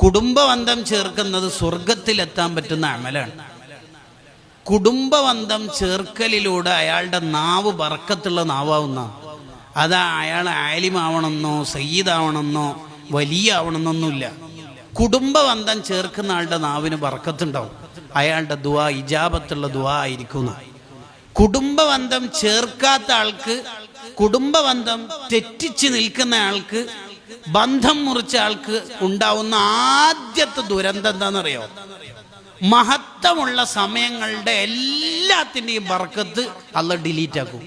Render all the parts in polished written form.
കുടുംബബന്ധം ചേർക്കുന്നത് സ്വർഗത്തിലെത്താൻ പറ്റുന്ന അമലാണ്. കുടുംബബന്ധം ചേർക്കലിലൂടെ അയാളുടെ നാവ് ബർക്കത്തുള്ള നാവാവുന്ന, അതാ അയാൾ ആലിമാവണമെന്നോ സയ്യിദാവണമെന്നോ വലിയ ആവണമെന്നൊന്നുമില്ല. കുടുംബബന്ധം ചേർക്കുന്ന ആളുടെ നാവിന് ബർക്കത്തുണ്ടാവും. അയാളുടെ ദുആ ഇജാബത്തുള്ള ദുആ ആയിരിക്കും. കുടുംബബന്ധം ചേർക്കാത്ത ആൾക്ക്, കുടുംബബന്ധം തെറ്റിച്ച് നിൽക്കുന്ന ആൾക്ക്, ബന്ധം മുറിച്ച ആൾക്ക് ഉണ്ടാവുന്ന ആദ്യത്തെ ദുരന്തം എന്താണെന്നറിയോ? മഹത്വമുള്ള സമയങ്ങളുടെ എല്ലാത്തിൻ്റെയും ബർക്കത്ത് അല്ലാഹ് ഡിലീറ്റ് ആക്കും.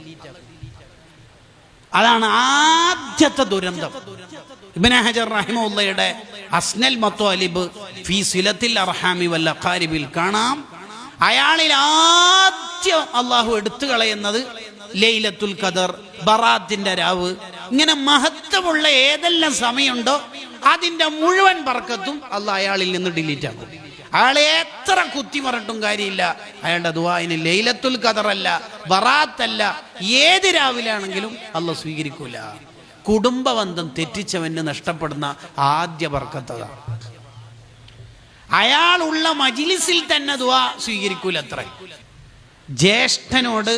അതാണ് ആദ്യത്തെ ദുരന്തം. ഇബ്നു ഹജർ റഹിമഹുള്ളയുടെ അസ്നൽ മത്വാലിബ് ഫീ സിലത്തിൽ അർഹാമി വൽ അഖാരിബിൽ കാണാം, അയാളിൽ ആദ്യം അള്ളാഹു എടുത്തു കളയുന്നത് ലൈലത്തുൽ ഖദർ, ബറാത്തിന്റെ രാവ്, ഇങ്ങനെ മഹത്വമുള്ള ഏതെല്ലാം സമയമുണ്ടോ അതിന്റെ മുഴുവൻ ബർക്കത്തും അള്ളാഹ് അയാളിൽ നിന്ന് ഡിലീറ്റ് ആക്കും. അയാളെ എത്ര കുത്തി മറട്ടും കാര്യമില്ല, അയാളുടെ ദുആഇന് ലൈലത്തുൽ ഖദർ അല്ല, ബറാത്തല്ല, ഏത് രാവിലാണെങ്കിലും അള്ളാഹ് സ്വീകരിക്കൂല. കുടുംബബന്ധം തെറ്റിച്ചവന് നഷ്ടപ്പെടുന്ന ആദ്യ ബർക്കത്ത്. അയാളുള്ള മജ്ലിസിൽ തന്നെ ദുആ സ്വീകരിക്കൂല. അത്ര ജ്യേഷ്ഠനോട്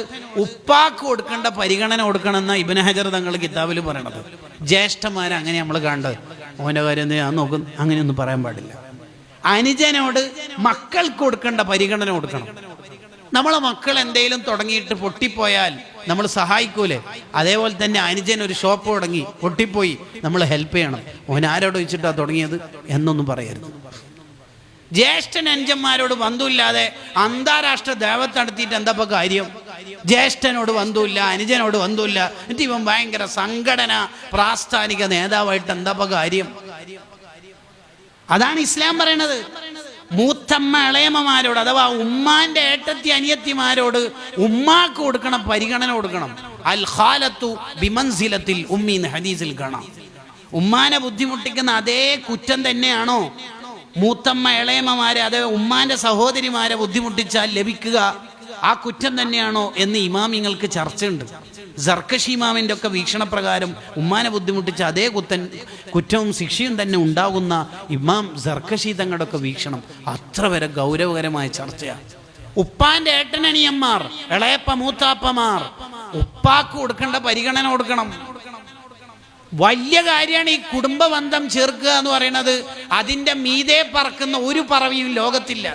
ഉപ്പാക്ക് കൊടുക്കേണ്ട പരിഗണന കൊടുക്കണമെന്ന ഇബ്നു ഹജർ തങ്ങൾ കിതാബിൽ പറയണത്. ജ്യേഷ്ഠന്മാരെ അങ്ങനെ നമ്മൾ കണ്ടത്, ഓൻ്റെ കാര്യം ഞാൻ നോക്കും, അങ്ങനെയൊന്നും പറയാൻ പാടില്ല. അനുജനോട് മക്കൾക്ക് കൊടുക്കേണ്ട പരിഗണന കൊടുക്കണം. നമ്മളെ മക്കൾ എന്തെങ്കിലും തുടങ്ങിയിട്ട് പൊട്ടിപ്പോയാൽ നമ്മൾ സഹായിക്കൂലേ? അതേപോലെ തന്നെ അനുജൻ ഒരു ഷോപ്പ് തുടങ്ങി പൊട്ടിപ്പോയി, നമ്മൾ ഹെൽപ്പ് ചെയ്യണം. ഓൻ ആരോട് വെച്ചിട്ടാ തുടങ്ങിയത് എന്നൊന്നും പറയരുത്. ജ്യേഷ്ഠൻ അനുജന്മാരോട് ബന്ധമില്ലാതെ അന്താരാഷ്ട്ര ദേവത്ത് നടത്തിയിട്ട് എന്താ ഇപ്പൊ കാര്യം? ജ്യേഷ്ഠനോട് ബന്ധമില്ല, അനുജനോട് ബന്ധമില്ല, എന്നിട്ട് ഇവൻ ഭയങ്കര സംഘടന പ്രാസ്ഥാനിക നേതാവായിട്ട് എന്താ ഇപ്പൊ കാര്യം? അതാണ് ഇസ്ലാം പറയണത്. മൂത്തമ്മ ഇളയമ്മമാരോട്, അഥവാ ഉമ്മാന്റെ ഏട്ടത്തി അനിയത്തിമാരോട് ഉമ്മാക്ക് കൊടുക്കണം, പരിഗണന കൊടുക്കണം. അൽ ഖാലത്തു ബിമൻസിലത്തിൽ ഉമ്മി എന്ന് ഹദീസിൽ കാണാം. ഉമ്മാനെ ബുദ്ധിമുട്ടിക്കുന്ന അതേ കുറ്റം തന്നെയാണോ മൂത്തമ്മ ഇളയമ്മമാരെ, അതേ ഉമ്മാന്റെ സഹോദരിമാരെ ബുദ്ധിമുട്ടിച്ചാൽ ലഭിക്കുക? ആ കുറ്റം തന്നെയാണോ എന്ന് ഇമാമിങ്ങൾക്ക് ചർച്ചയുണ്ട്. സർക്കശി ഇമാമിന്റെ ഒക്കെ വീക്ഷണപ്രകാരം ഉമ്മാനെ ബുദ്ധിമുട്ടിച്ച അതേ കുറ്റവും ശിക്ഷയും തന്നെ ഉണ്ടാകുന്ന ഇമാം സർക്കശി തങ്ങളുടെ ഒക്കെ വീക്ഷണം അത്ര വരെ ഗൗരവകരമായ ചർച്ചയാണ്. ഉപ്പാന്റെ ഏട്ടനനിയന്മാർ, ഇളയപ്പ മൂത്താപ്പമാർ, ഉപ്പാക്ക് കൊടുക്കേണ്ട പരിഗണന കൊടുക്കണം. വലിയ കാര്യമാണ് ഈ കുടുംബബന്ധം ചേർക്കുക എന്ന് പറയുന്നത്. അതിന്റെ മീതെ പറക്കുന്ന ഒരു പറവിയും ലോകത്തില്ല.